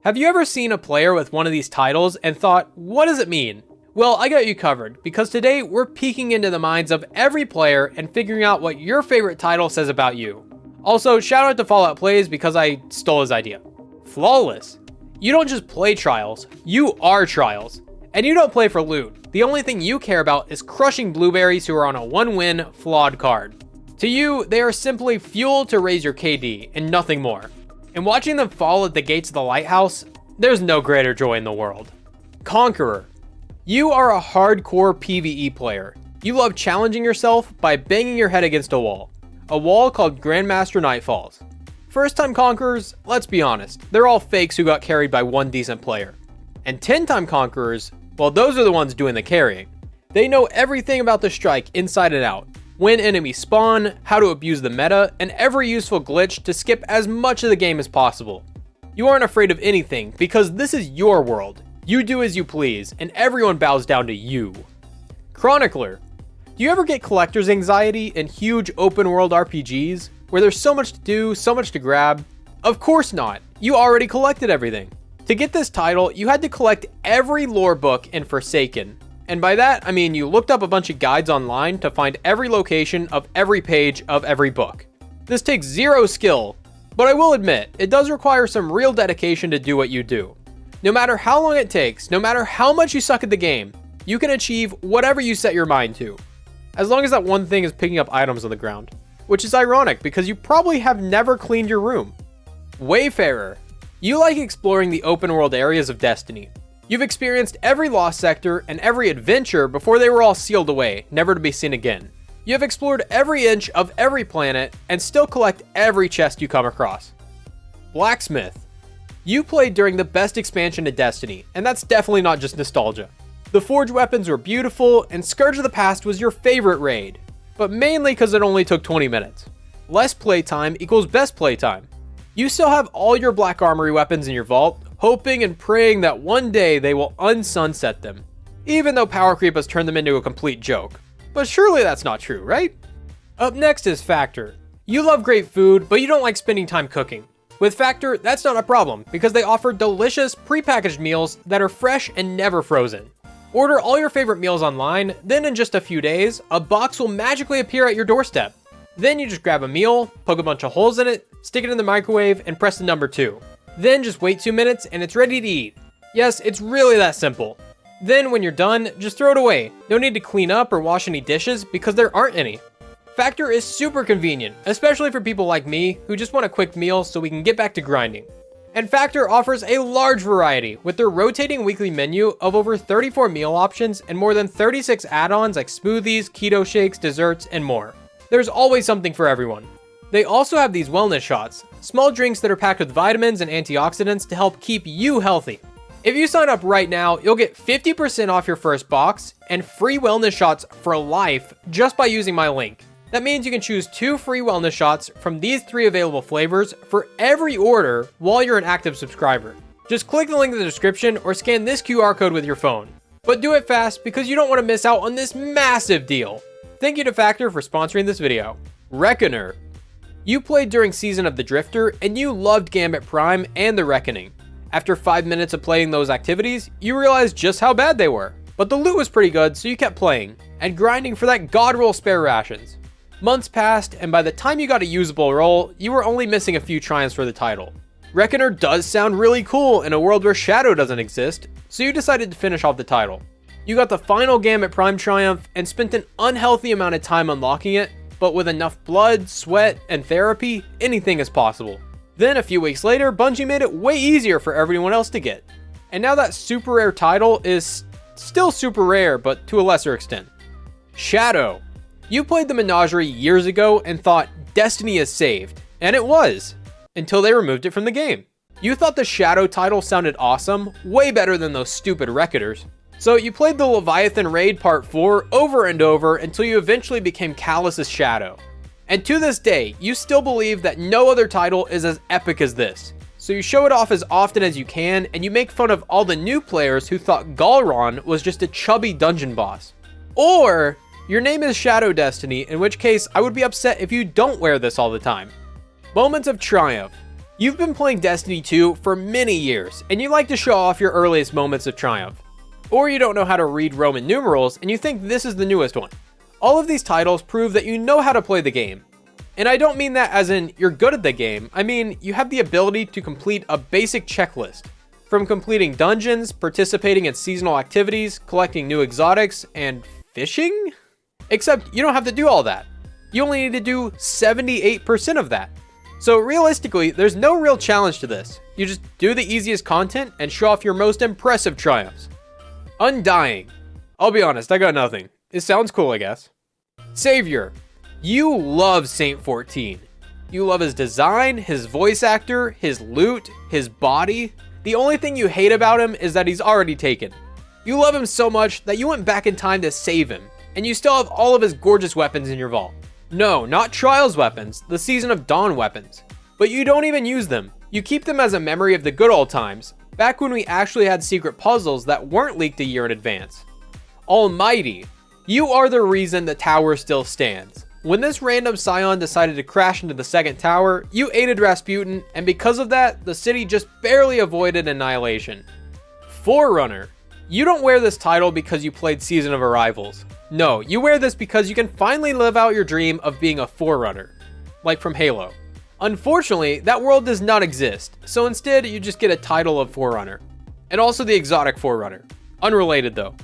Have you ever seen a player with one of these titles and thought, what does it mean? Well, I got you covered, because today we're peeking into the minds of every player and figuring out what your favorite title says about you. Also, shout out to Fallout Plays because I stole his idea. Flawless. You don't just play trials, you are trials. And you don't play for loot. The only thing you care about is crushing blueberries who are on a 1-win, flawed card. To you, they are simply fuel to raise your KD and nothing more. And watching them fall at the gates of the lighthouse, there's no greater joy in the world. Conqueror. You are a hardcore PvE player. You love challenging yourself by banging your head against a wall called Grandmaster Nightfalls. First-time conquerors, let's be honest, they're all fakes who got carried by one decent player. And 10-time conquerors, well, those are the ones doing the carrying. They know everything about the strike inside and out, when enemies spawn, how to abuse the meta, and every useful glitch to skip as much of the game as possible. You aren't afraid of anything because this is your world. You do as you please, and everyone bows down to you. Chronicler. Do you ever get collector's anxiety in huge open world RPGs where there's so much to do, so much to grab? Of course not. You already collected everything. To get this title, you had to collect every lore book in Forsaken. And by that, I mean you looked up a bunch of guides online to find every location of every page of every book. This takes zero skill, but I will admit, it does require some real dedication to do what you do. No matter how long it takes, no matter how much you suck at the game, you can achieve whatever you set your mind to. As long as that one thing is picking up items on the ground. Which is ironic because you probably have never cleaned your room. Wayfarer. You like exploring the open world areas of Destiny. You've experienced every lost sector and every adventure before they were all sealed away, never to be seen again. You have explored every inch of every planet and still collect every chest you come across. Blacksmith. You played during the best expansion to Destiny, and that's definitely not just nostalgia. The forge weapons were beautiful, and Scourge of the Past was your favorite raid, but mainly because it only took 20 minutes. Less playtime equals best playtime. You still have all your Black Armory weapons in your vault, hoping and praying that one day they will unsunset them, even though power creep has turned them into a complete joke. But surely that's not true, right? Up next is Factor. You love great food, but you don't like spending time cooking. With Factor, that's not a problem, because they offer delicious, prepackaged meals that are fresh and never frozen. Order all your favorite meals online, then in just a few days, a box will magically appear at your doorstep. Then you just grab a meal, poke a bunch of holes in it, stick it in the microwave, and press the number 2. Then just wait 2 minutes and it's ready to eat. Yes, it's really that simple. Then when you're done, just throw it away. No need to clean up or wash any dishes because there aren't any. Factor is super convenient, especially for people like me who just want a quick meal so we can get back to grinding. And Factor offers a large variety with their rotating weekly menu of over 34 meal options and more than 36 add-ons like smoothies, keto shakes, desserts, and more. There's always something for everyone. They also have these wellness shots, small drinks that are packed with vitamins and antioxidants to help keep you healthy. If you sign up right now, you'll get 50% off your first box and free wellness shots for life just by using my link. That means you can choose 2 free wellness shots from these 3 available flavors for every order while you're an active subscriber. Just click the link in the description or scan this QR code with your phone. But do it fast because you don't want to miss out on this massive deal. Thank you to Factor for sponsoring this video. Reckoner. You played during Season of the Drifter and you loved Gambit Prime and the Reckoning. After 5 minutes of playing those activities, you realized just how bad they were. But the loot was pretty good, so you kept playing and grinding for that god roll spare rations. Months passed, and by the time you got a usable roll, you were only missing a few triumphs for the title. Reckoner does sound really cool in a world where Shadow doesn't exist, so you decided to finish off the title. You got the final Gambit Prime triumph and spent an unhealthy amount of time unlocking it, but with enough blood, sweat, and therapy, anything is possible. Then a few weeks later, Bungie made it way easier for everyone else to get. And now that super rare title is still super rare, but to a lesser extent. Shadow. You played the Menagerie years ago and thought Destiny is saved, and it was, until they removed it from the game. You thought the Shadow title sounded awesome, way better than those stupid Reckoners. So you played the Leviathan Raid Part 4 over and over until you eventually became Callus's Shadow. And to this day, you still believe that no other title is as epic as this. So you show it off as often as you can, and you make fun of all the new players who thought Galron was just a chubby dungeon boss. Or your name is Shadow Destiny, in which case I would be upset if you don't wear this all the time. Moments of triumph. You've been playing Destiny 2 for many years, and you like to show off your earliest moments of triumph. Or you don't know how to read Roman numerals, and you think this is the newest one. All of these titles prove that you know how to play the game. And I don't mean that as in you're good at the game, I mean you have the ability to complete a basic checklist. From completing dungeons, participating in seasonal activities, collecting new exotics, and fishing? Except you don't have to do all that. You only need to do 78% of that. So realistically, there's no real challenge to this. You just do the easiest content and show off your most impressive triumphs. Undying. I'll be honest, I got nothing. It sounds cool, I guess. Savior. You love Saint 14. You love his design, his voice actor, his loot, his body. The only thing you hate about him is that he's already taken. You love him so much that you went back in time to save him, and you still have all of his gorgeous weapons in your vault. No, not Trials weapons, the Season of Dawn weapons. But you don't even use them. You keep them as a memory of the good old times, back when we actually had secret puzzles that weren't leaked a year in advance. Almighty. You are the reason the tower still stands. When this random scion decided to crash into the second tower, you aided Rasputin, and because of that, the city just barely avoided annihilation. Forerunner. You don't wear this title because you played Season of Arrivals. No, you wear this because you can finally live out your dream of being a Forerunner, like from Halo. Unfortunately, that world does not exist, so instead you just get a title of Forerunner. And also the exotic Forerunner. Unrelated though.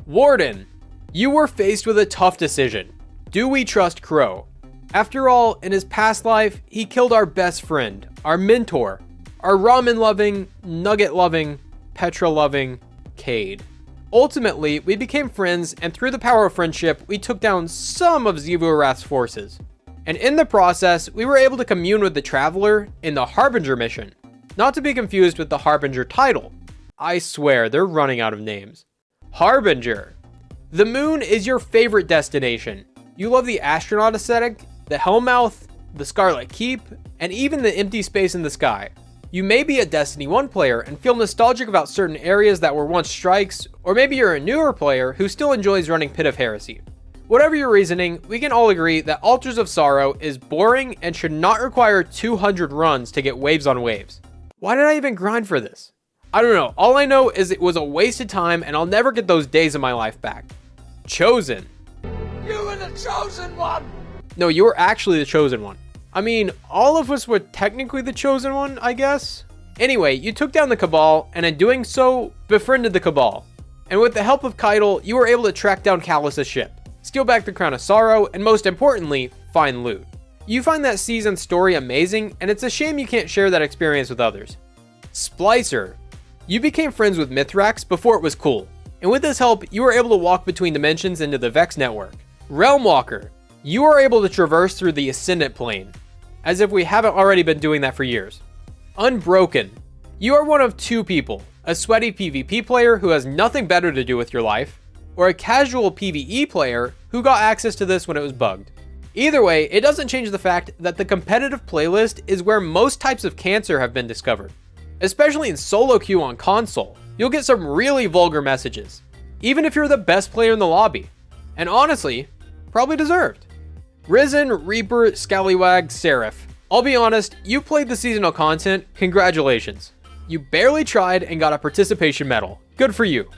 Warden. You were faced with a tough decision. Do we trust Crow? After all, in his past life, he killed our best friend, our mentor, our ramen-loving, nugget-loving, Petra-loving Cade. Ultimately, we became friends, and through the power of friendship, we took down some of Xivu-Arath's forces. And in the process, we were able to commune with the Traveler in the Harbinger mission, not to be confused with the Harbinger title. I swear, they're running out of names. Harbinger. The moon is your favorite destination. You love the astronaut aesthetic, the Hellmouth, the Scarlet Keep, and even the empty space in the sky. You may be a Destiny 1 player and feel nostalgic about certain areas that were once strikes, or maybe you're a newer player who still enjoys running Pit of Heresy. Whatever your reasoning, we can all agree that Altars of Sorrow is boring and should not require 200 runs to get waves on waves. Why did I even grind for this? I don't know, all I know is it was a wasted time and I'll never get those days of my life back. Chosen. You were the chosen one! No, you were actually the chosen one. I mean, all of us were technically the chosen one, I guess? Anyway, you took down the Cabal, and in doing so, befriended the Cabal. And with the help of Keitel, you were able to track down Calus' ship, steal back the Crown of Sorrow, and most importantly, find loot. You find that season's story amazing, and it's a shame you can't share that experience with others. Splicer. You became friends with Mithrax before it was cool, and with his help, you were able to walk between dimensions into the Vex network. Realmwalker. You are able to traverse through the Ascendant Plane, as if we haven't already been doing that for years. Unbroken. You are one of two people, a sweaty PvP player who has nothing better to do with your life, or a casual PvE player who got access to this when it was bugged. Either way, it doesn't change the fact that the competitive playlist is where most types of cancer have been discovered. Especially in solo queue on console, you'll get some really vulgar messages, even if you're the best player in the lobby. And honestly, probably deserved. Risen, Reaper, Scallywag, Seraph. I'll be honest, you played the seasonal content, congratulations. You barely tried and got a participation medal. Good for you.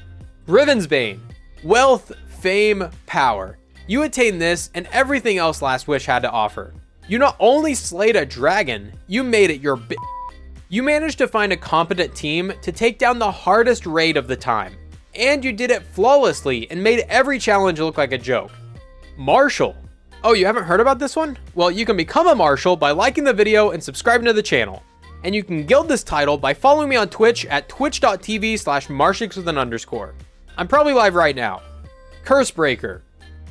Rivensbane. Wealth, fame, power. You attained this and everything else Last Wish had to offer. You not only slayed a dragon, you made it your You managed to find a competent team to take down the hardest raid of the time. And you did it flawlessly and made every challenge look like a joke. Marshal. Oh, you haven't heard about this one? Well, you can become a Marshal by liking the video and subscribing to the channel. And you can guild this title by following me on Twitch at twitch.tv/Marshix with an underscore. I'm probably live right now. Cursebreaker.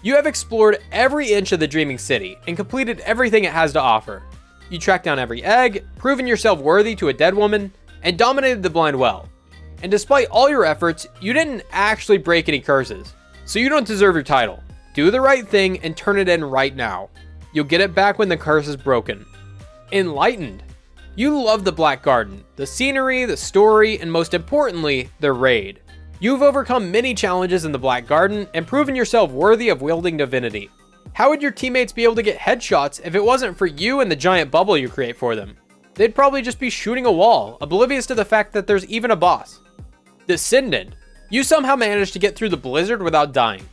You have explored every inch of the Dreaming City and completed everything it has to offer. You tracked down every egg, proven yourself worthy to a dead woman, and dominated the Blind Well. And despite all your efforts, you didn't actually break any curses, so you don't deserve your title. Do the right thing and turn it in right now. You'll get it back when the curse is broken. Enlightened. You love the Black Garden, the scenery, the story, and most importantly, the raid. You've overcome many challenges in the Black Garden and proven yourself worthy of wielding divinity. How would your teammates be able to get headshots if it wasn't for you and the giant bubble you create for them? They'd probably just be shooting a wall, oblivious to the fact that there's even a boss. Descendant. You somehow managed to get through the blizzard without dying.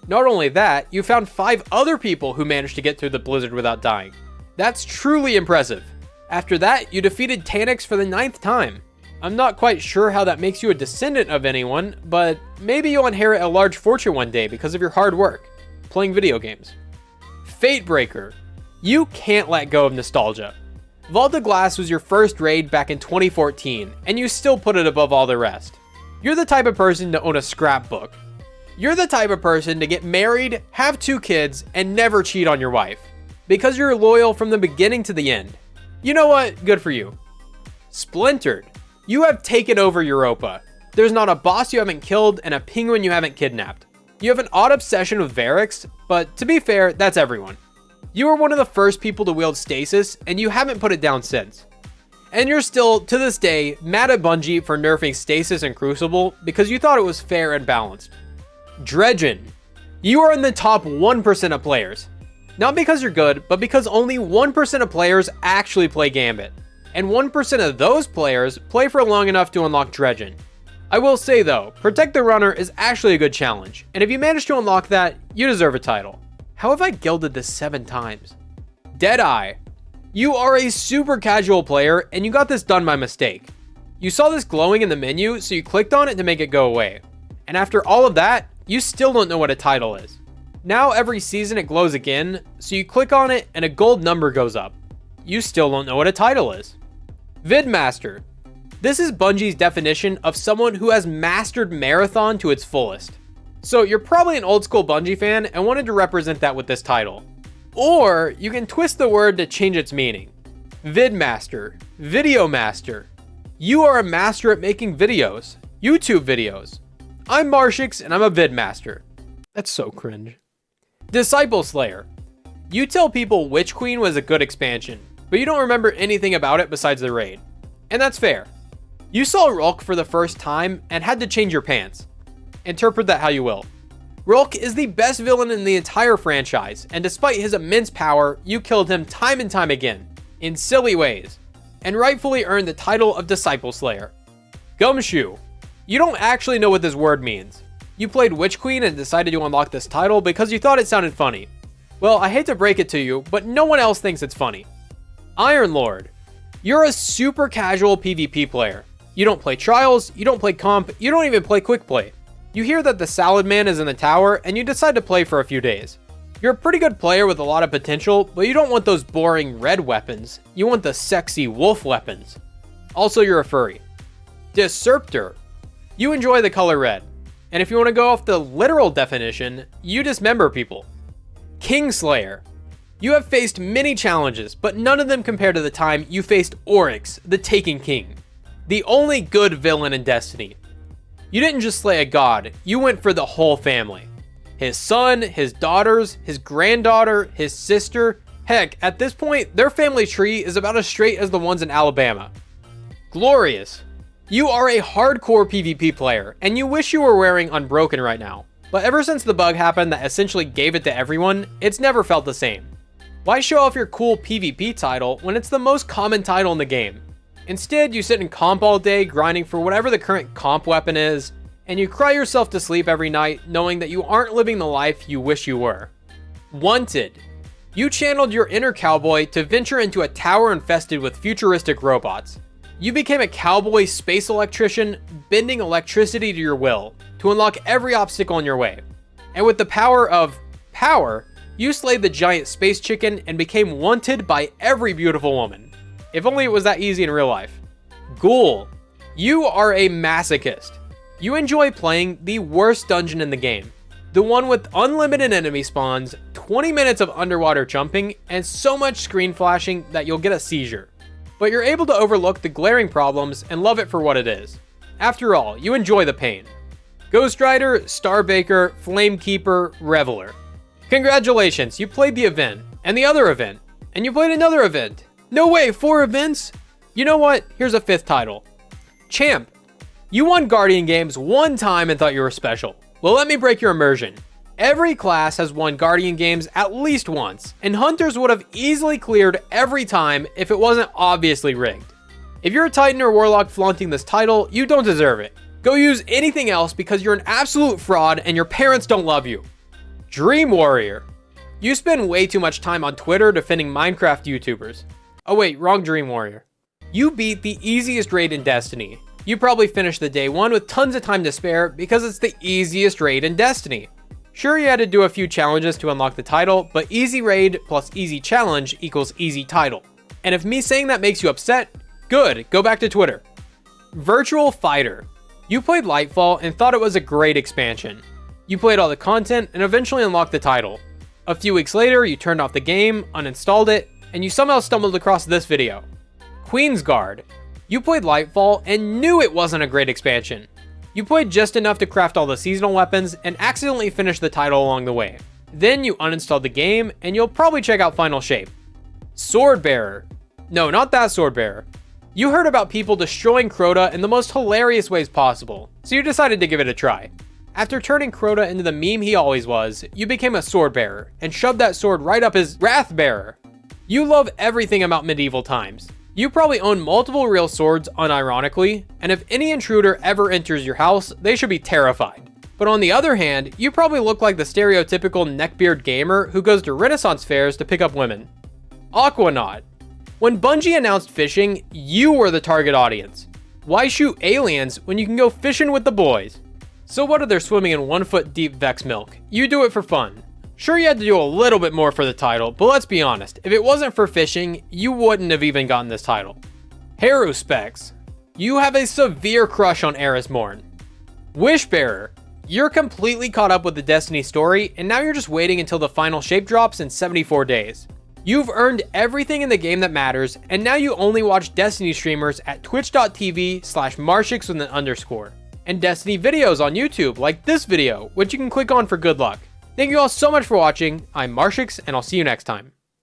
Not only that, you found 5 other people who managed to get through the blizzard without dying. That's truly impressive. After that, you defeated Tanix for the 9th time. I'm not quite sure how that makes you a descendant of anyone, but maybe you'll inherit a large fortune one day because of your hard work, playing video games. Fatebreaker. You can't let go of nostalgia. Vault of Glass was your first raid back in 2014, and you still put it above all the rest. You're the type of person to own a scrapbook. You're the type of person to get married, have 2 kids, and never cheat on your wife. Because you're loyal from the beginning to the end. You know what? Good for you. Splintered. You have taken over Europa. There's not a boss you haven't killed and a penguin you haven't kidnapped. You have an odd obsession with Varix, but to be fair, that's everyone. You were one of the first people to wield stasis, and you haven't put it down since. And you're still, to this day, mad at Bungie for nerfing stasis and Crucible because you thought it was fair and balanced. Dredgen. You are in the top 1% of players. Not because you're good, but because only 1% of players actually play Gambit. And 1% of those players play for long enough to unlock Dredgen. I will say though, Protect the Runner is actually a good challenge, and if you manage to unlock that, you deserve a title. How have I gilded this 7 times? Deadeye. You are a super casual player, and you got this done by mistake. You saw this glowing in the menu, so you clicked on it to make it go away. And after all of that, you still don't know what a title is. Now every season it glows again, so you click on it and a gold number goes up. You still don't know what a title is. Vidmaster. This is Bungie's definition of someone who has mastered Marathon to its fullest. So you're probably an old school Bungie fan and wanted to represent that with this title. Or you can twist the word to change its meaning. Vidmaster, Video Master. You are a master at making videos, YouTube videos. I'm Marshix and I'm a Vidmaster. That's so cringe. Disciple Slayer. You tell people Witch Queen was a good expansion, but you don't remember anything about it besides the raid. And that's fair. You saw Rulk for the first time and had to change your pants. Interpret that how you will. Rulk is the best villain in the entire franchise, and despite his immense power, you killed him time and time again, in silly ways, and rightfully earned the title of Disciple Slayer. Gumshoe. You don't actually know what this word means. You played Witch Queen and decided to unlock this title because you thought it sounded funny. Well, I hate to break it to you, but no one else thinks it's funny. Iron Lord. You're a super casual PvP player. You don't play Trials, you don't play Comp, you don't even play Quick Play. You hear that the Salad Man is in the tower, and you decide to play for a few days. You're a pretty good player with a lot of potential, but you don't want those boring red weapons. You want the sexy wolf weapons. Also, you're a furry. Disruptor. You enjoy the color red. And if you want to go off the literal definition, you dismember people. Kingslayer. You have faced many challenges, but none of them compare to the time you faced Oryx, the Taken King. The only good villain in Destiny. You didn't just slay a god, you went for the whole family. His son, his daughters, his granddaughter, his sister. Heck, at this point, their family tree is about as straight as the ones in Alabama. Glorious. You are a hardcore PvP player, and you wish you were wearing Unbroken right now. But ever since the bug happened that essentially gave it to everyone, it's never felt the same. Why show off your cool PvP title when it's the most common title in the game? Instead, you sit in comp all day grinding for whatever the current comp weapon is, and you cry yourself to sleep every night knowing that you aren't living the life you wish you were. Wanted. You channeled your inner cowboy to venture into a tower infested with futuristic robots. You became a cowboy space electrician, bending electricity to your will to unlock every obstacle in your way. And with the power of power, you slayed the giant space chicken and became wanted by every beautiful woman. If only it was that easy in real life. Ghoul. You are a masochist. You enjoy playing the worst dungeon in the game. The one with unlimited enemy spawns, 20 minutes of underwater jumping, and so much screen flashing that you'll get a seizure. But you're able to overlook the glaring problems and love it for what it is. After all, you enjoy the pain. Ghost Rider, Starbaker, Flamekeeper, Reveler. Congratulations, you played the event, and the other event, and you played another event. No way, 4 events? You know what? Here's a 5th title. Champ. You won Guardian Games one time and thought you were special. Well, let me break your immersion. Every class has won Guardian games at least once, and Hunters would have easily cleared every time if it wasn't obviously rigged. If you're a Titan or Warlock flaunting this title, you don't deserve it. Go use anything else because you're an absolute fraud and your parents don't love you. Dream Warrior. You spend way too much time on Twitter defending Minecraft YouTubers. Oh wait, wrong Dream Warrior. You beat the easiest raid in Destiny. You probably finished the day one with tons of time to spare because it's the easiest raid in Destiny. Sure, you had to do a few challenges to unlock the title, but easy raid plus easy challenge equals easy title. And if me saying that makes you upset, good, go back to Twitter. Virtual Fighter. You played Lightfall and thought it was a great expansion. You played all the content and eventually unlocked the title. A few weeks later, you turned off the game, uninstalled it, and you somehow stumbled across this video. Queen's Guard. You played Lightfall and knew it wasn't a great expansion. You played just enough to craft all the seasonal weapons and accidentally finished the title along the way. Then you uninstalled the game and you'll probably check out Final Shape. Swordbearer. No, not that Swordbearer. You heard about people destroying Crota in the most hilarious ways possible, so you decided to give it a try. After turning Crota into the meme he always was, you became a Swordbearer and shoved that sword right up his Wrathbearer. You love everything about medieval times. You probably own multiple real swords unironically, and if any intruder ever enters your house, they should be terrified. But on the other hand, you probably look like the stereotypical neckbeard gamer who goes to Renaissance fairs to pick up women. Aquanaut. When Bungie announced fishing, you were the target audience. Why shoot aliens when you can go fishing with the boys? So what if they're swimming in 1 foot deep Vex milk? You do it for fun. Sure, you had to do a little bit more for the title, but let's be honest, if it wasn't for fishing, you wouldn't have even gotten this title. Haru Specs. You have a severe crush on Eris Morn. Wishbearer. You're completely caught up with the Destiny story, and now you're just waiting until the final shape drops in 74 days. You've earned everything in the game that matters, and now you only watch Destiny streamers at twitch.tv/Marshix with an underscore, and Destiny videos on YouTube like this video, which you can click on for good luck. Thank you all so much for watching. I'm Marshix, and I'll see you next time.